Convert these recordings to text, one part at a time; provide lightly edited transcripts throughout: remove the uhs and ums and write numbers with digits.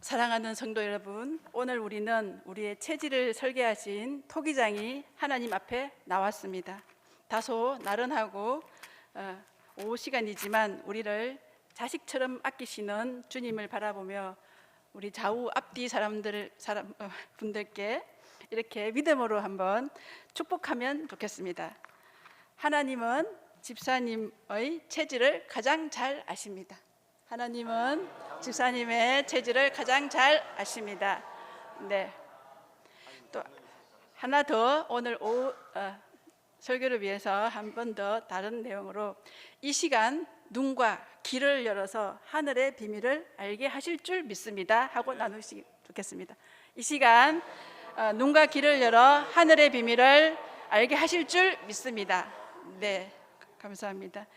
사랑하는 성도 여러분, 오늘 우리는 우리의 체질을 설계하신 토기장이 하나님 앞에 나왔습니다. 다소 나른하고 오후 시간이지만 우리를 자식처럼 아끼시는 주님을 바라보며 우리 좌우 앞뒤 분들께 이렇게 믿음으로 한번 축복하면 좋겠습니다. 하나님은 집사님의 체질을 가장 잘 아십니다. 하나님은 집사님의 체질을 가장 잘 아십니다. 네. 또 하나 더 오늘 오후 설교를 위해서 한 번 더 다른 내용으로 이 시간 눈과 귀를 열어서 하늘의 비밀을 알게 하실 줄 믿습니다 하고 나누시기 좋겠습니다. 이 시간 눈과 귀를 열어 하늘의 비밀을 알게 하실 줄 믿습니다. 네, 감사합니다.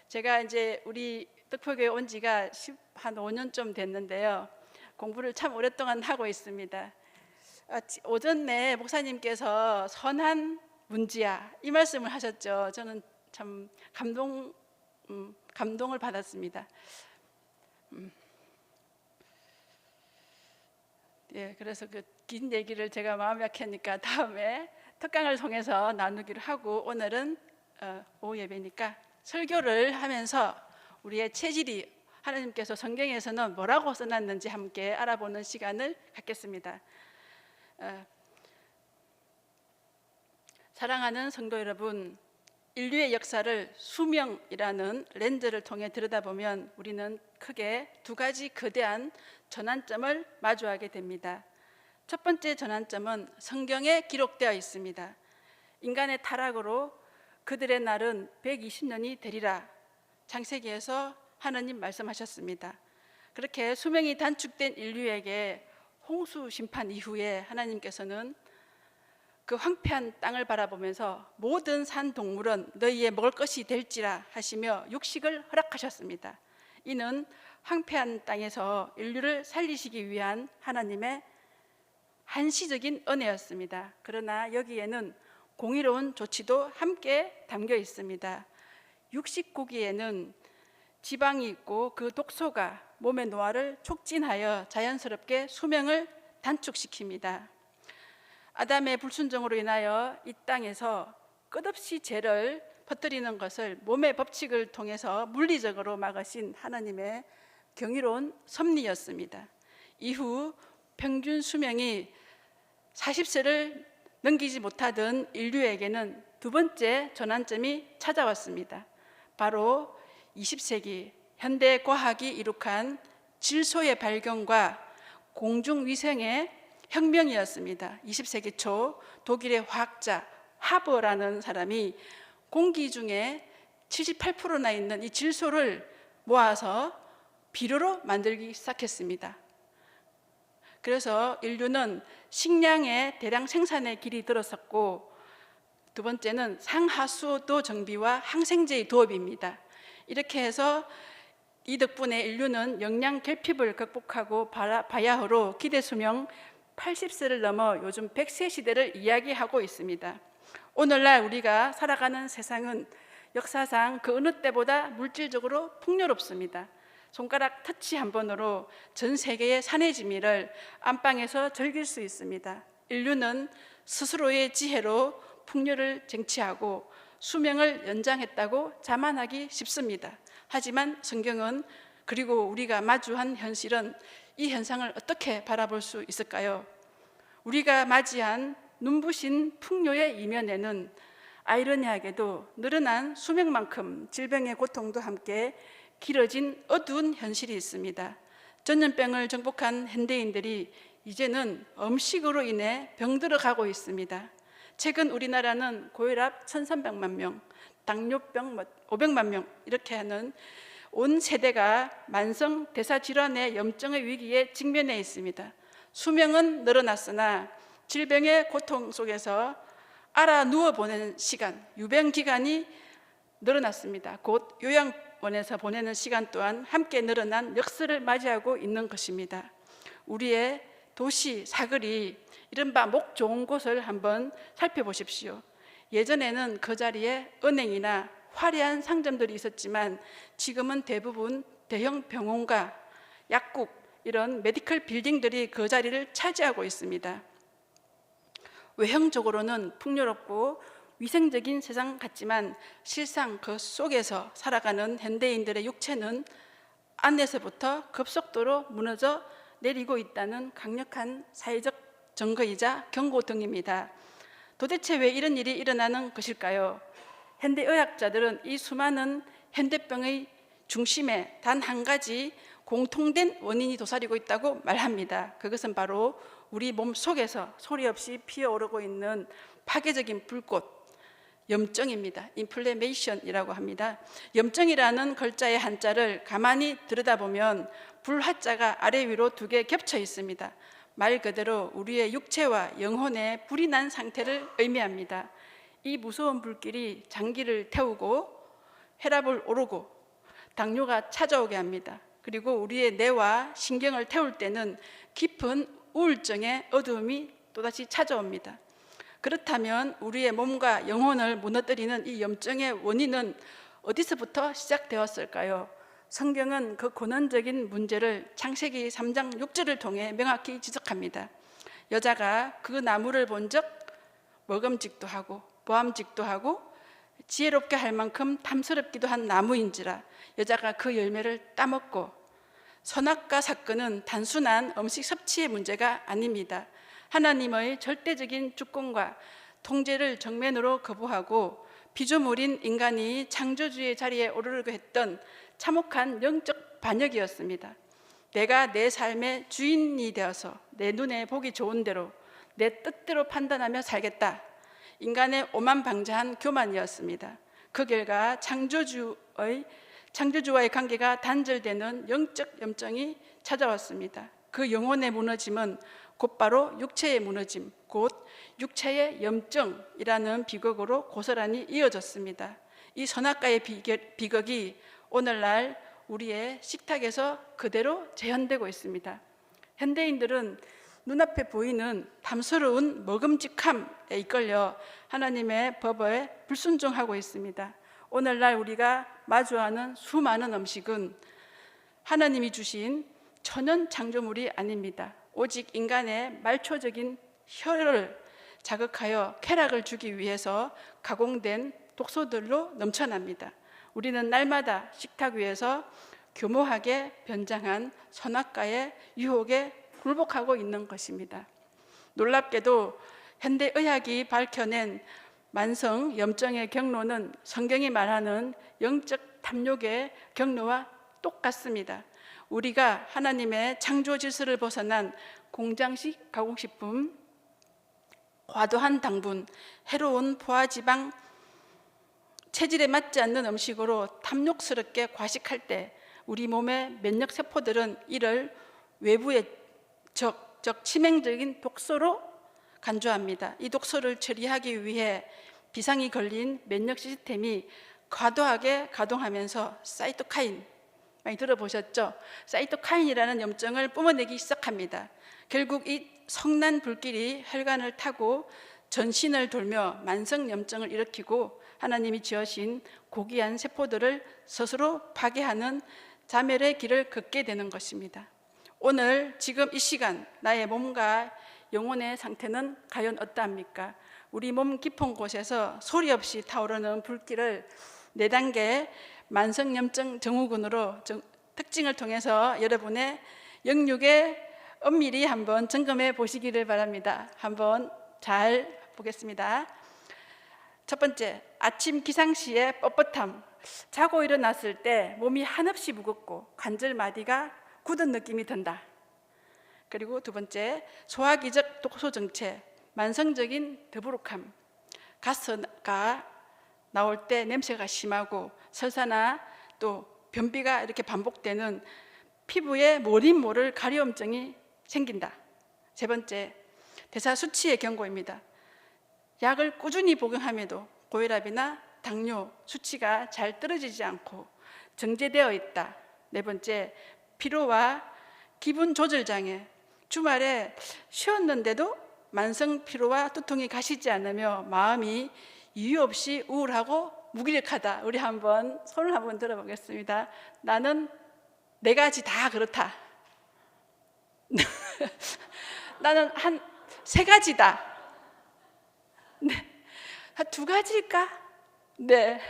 제가 이제 우리 덕포교회 온 지가 한 5년쯤 됐는데요. 공부를 참 오랫동안 하고 있습니다. 오전에 목사님께서 선한 문지야 이 말씀을 하셨죠. 저는 참 감동을 받았습니다. 예, 그래서 그 긴 얘기를 제가 마음 약하니까 다음에 특강을 통해서 나누기로 하고 오늘은 오후 예배니까 설교를 하면서 우리의 체질이 하나님께서 성경에서는 뭐라고 써놨는지 함께 알아보는 시간을 갖겠습니다. 사랑하는 성도 여러분, 인류의 역사를 수명이라는 렌즈를 통해 들여다보면 우리는 크게 두 가지 거대한 전환점을 마주하게 됩니다. 첫 번째 전환점은 성경에 기록되어 있습니다. 인간의 타락으로 그들의 날은 120년이 되리라 창세기에서 하나님 말씀하셨습니다. 그렇게 수명이 단축된 인류에게 홍수 심판 이후에 하나님께서는 그 황폐한 땅을 바라보면서 모든 산 동물은 너희의 먹을 것이 될지라 하시며 육식을 허락하셨습니다. 이는 황폐한 땅에서 인류를 살리시기 위한 하나님의 한시적인 은혜였습니다. 그러나 여기에는 공의로운 조치도 함께 담겨 있습니다. 육식고기에는 지방이 있고 그 독소가 몸의 노화를 촉진하여 자연스럽게 수명을 단축시킵니다. 아담의 불순종으로 인하여 이 땅에서 끝없이 죄를 퍼뜨리는 것을 몸의 법칙을 통해서 물리적으로 막으신 하나님의 경이로운 섭리였습니다. 이후 평균 수명이 40세를 넘기지 못하던 인류에게는 두 번째 전환점이 찾아왔습니다. 바로 20세기 현대 과학이 이룩한 질소의 발견과 공중위성의 혁명이었습니다. 20세기 초 독일의 화학자 하버라는 사람이 공기 중에 78%나 있는 이 질소를 모아서 비료로 만들기 시작했습니다. 그래서 인류는 식량의 대량 생산의 길이 들어섰고 두 번째는 상하수도 정비와 항생제의 도입입니다. 이렇게 해서 이 덕분에 인류는 영양 결핍을 극복하고 바야흐로 기대 수명 80세를 넘어 요즘 100세 시대를 이야기하고 있습니다. 오늘날 우리가 살아가는 세상은 역사상 그 어느 때보다 물질적으로 풍요롭습니다. 손가락 터치 한 번으로 전 세계의 산의 지미를 안방에서 즐길 수 있습니다. 인류는 스스로의 지혜로 풍요를 쟁취하고 수명을 연장했다고 자만하기 쉽습니다. 하지만 성경은 그리고 우리가 마주한 현실은 이 현상을 어떻게 바라볼 수 있을까요? 우리가 맞이한 눈부신 풍요의 이면에는 아이러니하게도 늘어난 수명만큼 질병의 고통도 함께 길어진 어두운 현실이 있습니다. 전염병을 정복한 현대인들이 이제는 음식으로 인해 병들어가고 있습니다. 최근 우리나라는 고혈압 1,300만 명, 당뇨병 500만 명 이렇게 하는 온 세대가 만성 대사질환의 염증의 위기에 직면해 있습니다. 수명은 늘어났으나 질병의 고통 속에서 알아 누워 보내는 시간, 유병 기간이 늘어났습니다. 곧 요양원에서 보내는 시간 또한 함께 늘어난 역설을 맞이하고 있는 것입니다. 우리의 도시 사거리 이른바 목 좋은 곳을 한번 살펴보십시오. 예전에는 그 자리에 은행이나 화려한 상점들이 있었지만 지금은 대부분 대형 병원과 약국 이런 메디컬 빌딩들이 그 자리를 차지하고 있습니다. 외형적으로는 풍요롭고 위생적인 세상 같지만 실상 그 속에서 살아가는 현대인들의 육체는 안에서부터 급속도로 무너져 내리고 있다는 강력한 사회적 증거이자 경고등입니다. 도대체 왜 이런 일이 일어나는 것일까요? 현대의학자들은 이 수많은 현대병의 중심에 단 한 가지 공통된 원인이 도사리고 있다고 말합니다. 그것은 바로 우리 몸 속에서 소리 없이 피어오르고 있는 파괴적인 불꽃, 염증입니다. 인플레메이션이라고 합니다. 염증이라는 글자의 한자를 가만히 들여다보면 불화자가 아래 위로 두 개 겹쳐 있습니다. 말 그대로 우리의 육체와 영혼에 불이 난 상태를 의미합니다. 이 무서운 불길이 장기를 태우고 혈압을 오르고 당뇨가 찾아오게 합니다. 그리고 우리의 뇌와 신경을 태울 때는 깊은 우울증의 어두움이 또다시 찾아옵니다. 그렇다면 우리의 몸과 영혼을 무너뜨리는 이 염증의 원인은 어디서부터 시작되었을까요? 성경은 그 근원적인 문제를 창세기 3장 6절을 통해 명확히 지적합니다. 여자가 그 나무를 본 적 먹음직도 하고 보암직도 하고 지혜롭게 할 만큼 탐스럽기도 한 나무인지라 여자가 그 열매를 따먹고. 선악과 사건은 단순한 음식 섭취의 문제가 아닙니다. 하나님의 절대적인 주권과 통제를 정면으로 거부하고 피조물인 인간이 창조주의 자리에 오르려고 했던 참혹한 영적 반역이었습니다. 내가 내 삶의 주인이 되어서 내 눈에 보기 좋은 대로 내 뜻대로 판단하며 살겠다. 인간의 오만방자한 교만이었습니다. 그 결과 창조주와의 관계가 단절되는 영적 염증이 찾아왔습니다. 그 영혼의 무너짐은 곧바로 육체의 무너짐, 곧 육체의 염증이라는 비극으로 고스란히 이어졌습니다. 이 선악과의 비극이 오늘날 우리의 식탁에서 그대로 재현되고 있습니다. 현대인들은 눈앞에 보이는 탐스러운 먹음직함에 이끌려 하나님의 법에 불순종하고 있습니다. 오늘날 우리가 마주하는 수많은 음식은 하나님이 주신 천연 창조물이 아닙니다. 오직 인간의 말초적인 혀를 자극하여 쾌락을 주기 위해서 가공된 독소들로 넘쳐납니다. 우리는 날마다 식탁 위에서 교묘하게 변장한 선악과의 유혹에 굴복하고 있는 것입니다. 놀랍게도 현대의학이 밝혀낸 만성 염증의 경로는 성경이 말하는 영적 탐욕의 경로와 똑같습니다. 우리가 하나님의 창조 질서를 벗어난 공장식 가공식품, 과도한 당분, 해로운 포화지방, 체질에 맞지 않는 음식으로 탐욕스럽게 과식할 때 우리 몸의 면역 세포들은 이를 외부의 즉 치명적인 독소로 간주합니다. 이 독소를 처리하기 위해 비상이 걸린 면역 시스템이 과도하게 가동하면서 사이토카인, 많이 들어보셨죠? 사이토카인이라는 염증을 뿜어내기 시작합니다. 결국 이 성난 불길이 혈관을 타고 전신을 돌며 만성 염증을 일으키고 하나님이 지으신 고귀한 세포들을 스스로 파괴하는 자멸의 길을 걷게 되는 것입니다. 오늘 지금 이 시간 나의 몸과 영혼의 상태는 과연 어떠합니까? 우리 몸 깊은 곳에서 소리 없이 타오르는 불길을 4단계 만성염증 증후군으로 특징을 통해서 여러분의 영육에 엄밀히 한번 점검해 보시기를 바랍니다. 한번 잘 보겠습니다. 첫 번째, 아침 기상시에 뻣뻣함. 자고 일어났을 때 몸이 한없이 무겁고 관절마디가 굳은 느낌이 든다. 그리고 두 번째, 소화기적 독소 정체, 만성적인 더부룩함. 가스가 나올 때 냄새가 심하고 설사나 또 변비가 이렇게 반복되는 피부에 모린 모를 가려움증이 생긴다. 세 번째, 대사 수치의 경고입니다. 약을 꾸준히 복용함에도 고혈압이나 당뇨 수치가 잘 떨어지지 않고 정제되어 있다. 네 번째, 피로와 기분 조절 장애. 주말에 쉬었는데도 만성 피로와 두통이 가시지 않으며 마음이 이유 없이 우울하고 무기력하다. 우리 한번 손을 한번 들어보겠습니다. 나는 4가지 다 그렇다. 나는 한 세 가지다. 네. 한 두 가지일까? 네.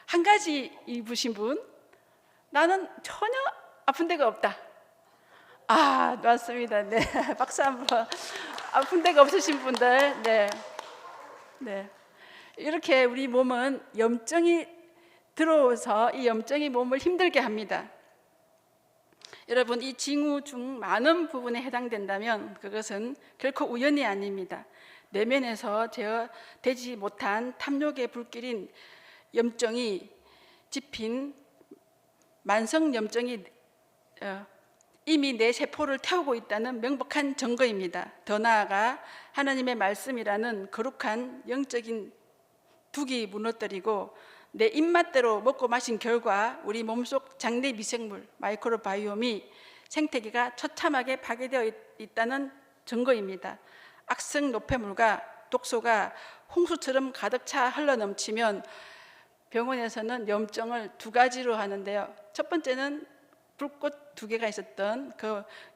한 가지 입으신 분? 나는 전혀 아픈 데가 없다. 아, 맞습니다. 네. 박수 한번. 아픈 데가 없으신 분들, 네. 네. 이렇게 우리 몸은 염증이 들어오서 이 염증이 몸을 힘들게 합니다. 여러분, 이 징후 중 많은 부분에 해당된다면 그것은 결코 우연이 아닙니다. 내면에서 제어되지 못한 탐욕의 불길인 염증이 짚인 만성 염증이 이미 내 세포를 태우고 있다는 명백한 증거입니다. 더 나아가 하나님의 말씀이라는 거룩한 영적인 둑이 무너뜨리고 내 입맛대로 먹고 마신 결과 우리 몸속 장내 미생물 마이크로바이옴이 생태계가 처참하게 파괴되어 있다는 증거입니다. 악성 노폐물과 독소가 홍수처럼 가득 차 흘러넘치면 병원에서는 염증을 두 가지로 하는데요. 첫 번째는 불꽃 두 개가 있었던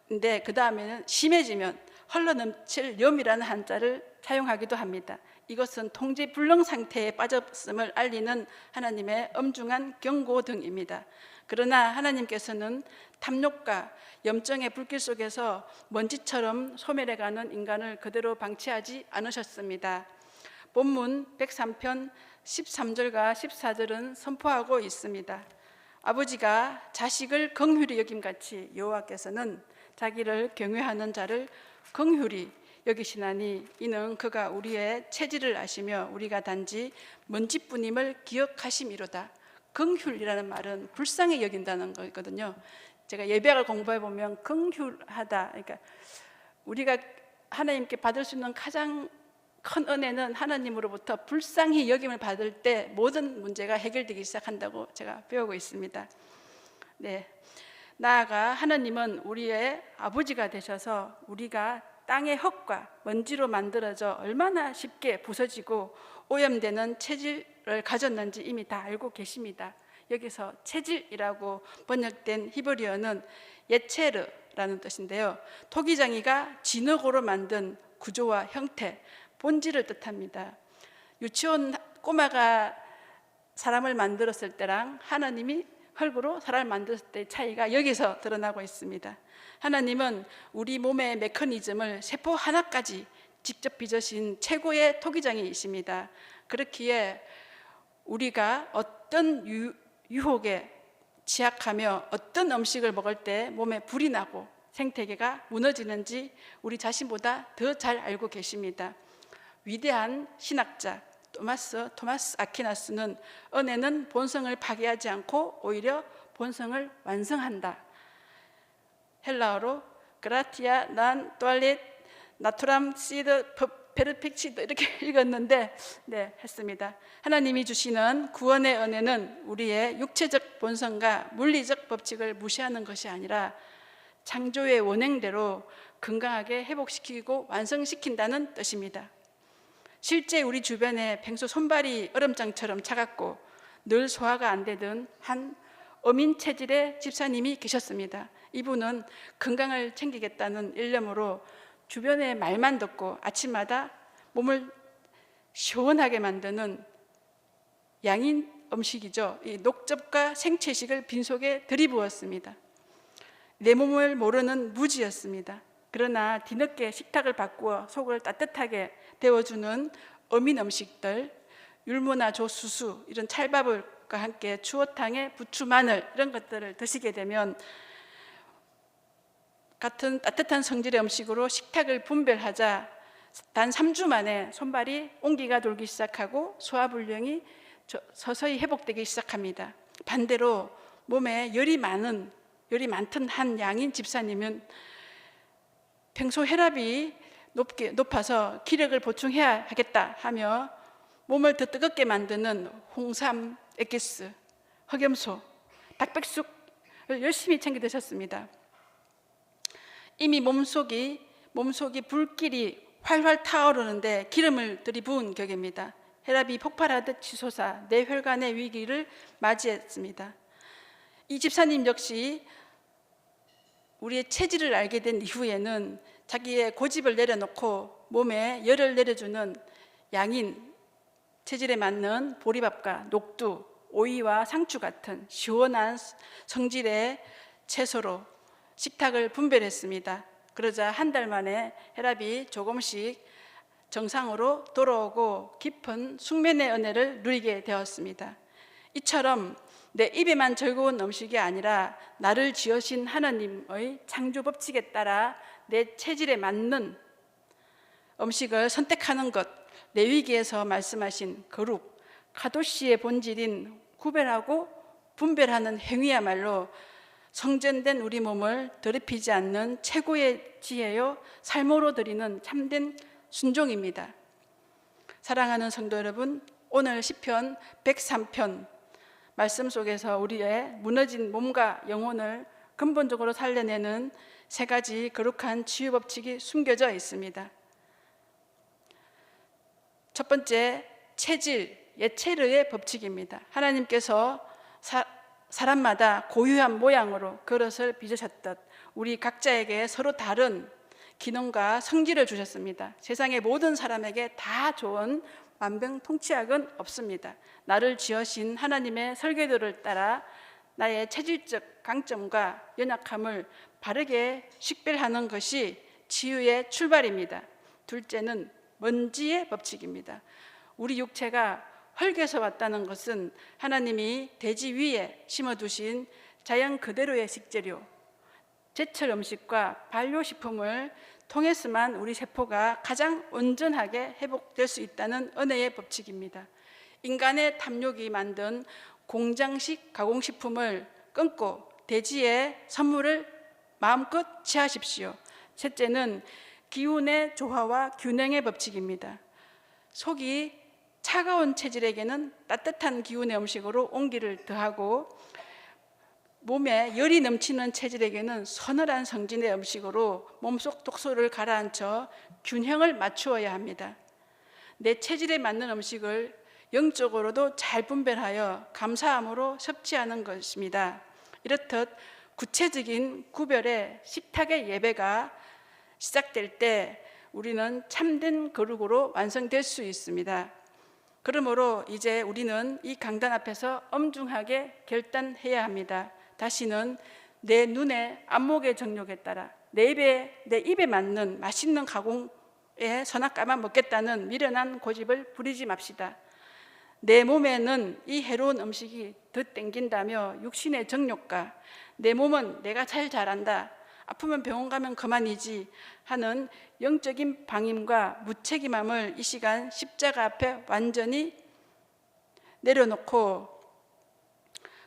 근데 그 다음에는 심해지면 흘러넘칠 염이라는 한자를 사용하기도 합니다. 이것은 통제 불능 상태에 빠졌음을 알리는 하나님의 엄중한 경고 등입니다. 그러나 하나님께서는 탐욕과 염증의 불길 속에서 먼지처럼 소멸해가는 인간을 그대로 방치하지 않으셨습니다. 본문 103편 13절과 14절은 선포하고 있습니다. 아버지가 자식을 긍휼히 여김같이 여호와께서는 자기를 경외하는 자를 긍휼히 여기시나니 이는 그가 우리의 체질을 아시며 우리가 단지 먼지뿐임을 기억하심이로다. 긍휼이라는 말은 불쌍히 여긴다는 거거든요. 제가 예배학을 공부해 보면 긍휼하다, 그러니까 우리가 하나님께 받을 수 있는 가장 큰 은혜는 하나님으로부터 불쌍히 여김을 받을 때 모든 문제가 해결되기 시작한다고 제가 배우고 있습니다. 네, 나아가 하나님은 우리의 아버지가 되셔서 우리가 땅의 흙과 먼지로 만들어져 얼마나 쉽게 부서지고 오염되는 체질을 가졌는지 이미 다 알고 계십니다. 여기서 체질이라고 번역된 히브리어는 예체르라는 뜻인데요, 토기장이가 진흙으로 만든 구조와 형태, 본질을 뜻합니다. 유치원 꼬마가 사람을 만들었을 때랑 하나님이 흙으로 사람을 만들었을 때의 차이가 여기서 드러나고 있습니다. 하나님은 우리 몸의 메커니즘을 세포 하나까지 직접 빚으신 최고의 토기장이십니다. 그렇기에 우리가 어떤 유혹에 취약하며 어떤 음식을 먹을 때 몸에 불이 나고 생태계가 무너지는지 우리 자신보다 더 잘 알고 계십니다. 위대한 신학자 토마스 아퀴나스는 은혜는 본성을 파괴하지 않고 오히려 본성을 완성한다. 헬라어로 그라티아 난 토알렛 나투람 시드 페르펙치드 이렇게 읽었는데 네, 했습니다. 하나님이 주시는 구원의 은혜는 우리의 육체적 본성과 물리적 법칙을 무시하는 것이 아니라 창조의 원행대로 건강하게 회복시키고 완성시킨다는 뜻입니다. 실제 우리 주변에 평소 손발이 얼음장처럼 차갑고 늘 소화가 안 되던 한 어민 체질의 집사님이 계셨습니다. 이분은 건강을 챙기겠다는 일념으로 주변의 말만 듣고 아침마다 몸을 시원하게 만드는 양인 음식이죠, 이 녹즙과 생채식을 빈속에 들이부었습니다. 내 몸을 모르는 무지였습니다. 그러나 뒤늦게 식탁을 바꾸어 속을 따뜻하게 데워주는 어민 음식들, 율무나 조수수 이런 찰밥과 함께 추어탕에 부추, 마늘 이런 것들을 드시게 되면 같은 따뜻한 성질의 음식으로 식탁을 분별하자 단 3주 만에 손발이 온기가 돌기 시작하고 소화불량이 서서히 회복되기 시작합니다. 반대로 몸에 열이 많던 한 양인 집사님은 평소 혈압이 높아서 기력을 보충해야 하겠다 하며 몸을 더 뜨겁게 만드는 홍삼 액기스, 흑염소, 닭백숙을 열심히 챙겨 드셨습니다. 이미 몸속이 불길이 활활 타오르는데 기름을 들이부은 격입니다. 혈압이 폭발하듯 치솟아 뇌혈관의 위기를 맞이했습니다. 이 집사님 역시 우리의 체질을 알게 된 이후에는 자기의 고집을 내려놓고 몸에 열을 내려주는 양인, 체질에 맞는 보리밥과 녹두, 오이와 상추 같은 시원한 성질의 채소로 식탁을 분별했습니다. 그러자 한 달 만에 혈압이 조금씩 정상으로 돌아오고 깊은 숙면의 은혜를 누리게 되었습니다. 이처럼 내 입에만 즐거운 음식이 아니라 나를 지으신 하나님의 창조 법칙에 따라 내 체질에 맞는 음식을 선택하는 것, 레위기에서 말씀하신 거룩, 카도시의 본질인 구별하고 분별하는 행위야말로 성전된 우리 몸을 더럽히지 않는 최고의 지혜요 삶으로 드리는 참된 순종입니다. 사랑하는 성도 여러분, 오늘 시편 103편 말씀 속에서 우리의 무너진 몸과 영혼을 근본적으로 살려내는 세 가지 거룩한 치유 법칙이 숨겨져 있습니다. 첫 번째, 체질, 예체르의 법칙입니다. 하나님께서 사람마다 고유한 모양으로 그릇을 빚으셨듯 우리 각자에게 서로 다른 기능과 성질을 주셨습니다. 세상의 모든 사람에게 다 좋은 만병통치약은 없습니다. 나를 지으신 하나님의 설계도를 따라 나의 체질적 강점과 연약함을 바르게 식별하는 것이 치유의 출발입니다. 둘째는 먼지의 법칙입니다. 우리 육체가 흙에서 왔다는 것은 하나님이 대지 위에 심어두신 자연 그대로의 식재료, 제철 음식과 발효식품을 통해서만 우리 세포가 가장 온전하게 회복될 수 있다는 은혜의 법칙입니다. 인간의 탐욕이 만든 공장식 가공식품을 끊고 대지의 선물을 마음껏 취하십시오. 셋째는 기운의 조화와 균형의 법칙입니다. 속이 차가운 체질에게는 따뜻한 기운의 음식으로 온기를 더하고 몸에 열이 넘치는 체질에게는 서늘한 성진의 음식으로 몸속 독소를 가라앉혀 균형을 맞추어야 합니다. 내 체질에 맞는 음식을 영적으로도 잘 분별하여 감사함으로 섭취하는 것입니다. 이렇듯 구체적인 구별의 식탁의 예배가 시작될 때 우리는 참된 거룩으로 완성될 수 있습니다. 그러므로 이제 우리는 이 강단 앞에서 엄중하게 결단해야 합니다. 다시는 내 눈의 안목의 정욕에 따라 내 입에 맞는 맛있는 가공의 선악과만 먹겠다는 미련한 고집을 부리지 맙시다. 내 몸에는 이 해로운 음식이 더 땡긴다며 육신의 정욕과 내 몸은 내가 잘 자란다, 아프면 병원 가면 그만이지 하는 영적인 방임과 무책임함을 이 시간 십자가 앞에 완전히 내려놓고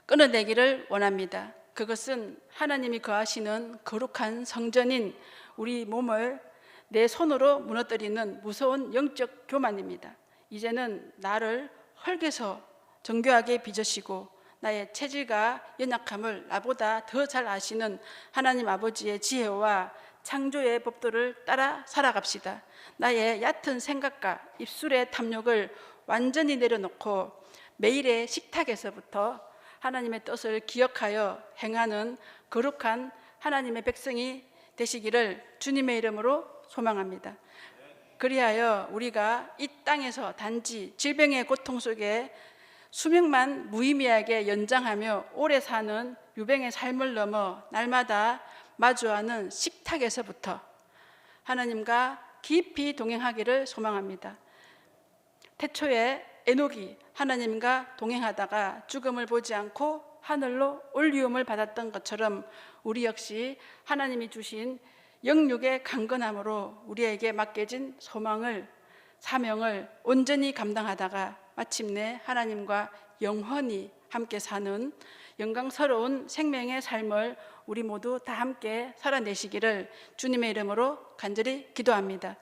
끊어내기를 원합니다. 그것은 하나님이 거하시는 거룩한 성전인 우리 몸을 내 손으로 무너뜨리는 무서운 영적 교만입니다. 이제는 나를 흙에서 정교하게 빚으시고 나의 체질과 연약함을 나보다 더 잘 아시는 하나님 아버지의 지혜와 창조의 법도를 따라 살아갑시다. 나의 얕은 생각과 입술의 탐욕을 완전히 내려놓고 매일의 식탁에서부터 하나님의 뜻을 기억하여 행하는 거룩한 하나님의 백성이 되시기를 주님의 이름으로 소망합니다. 그리하여 우리가 이 땅에서 단지 질병의 고통 속에 수명만 무의미하게 연장하며 오래 사는 유병의 삶을 넘어 날마다 마주하는 식탁에서부터 하나님과 깊이 동행하기를 소망합니다. 태초에 에녹이 하나님과 동행하다가 죽음을 보지 않고 하늘로 올리움을 받았던 것처럼 우리 역시 하나님이 주신 영육의 강건함으로 우리에게 맡겨진 소망을, 사명을 온전히 감당하다가 마침내 하나님과 영원히 함께 사는 영광스러운 생명의 삶을 우리 모두 다 함께 살아내시기를 주님의 이름으로 간절히 기도합니다.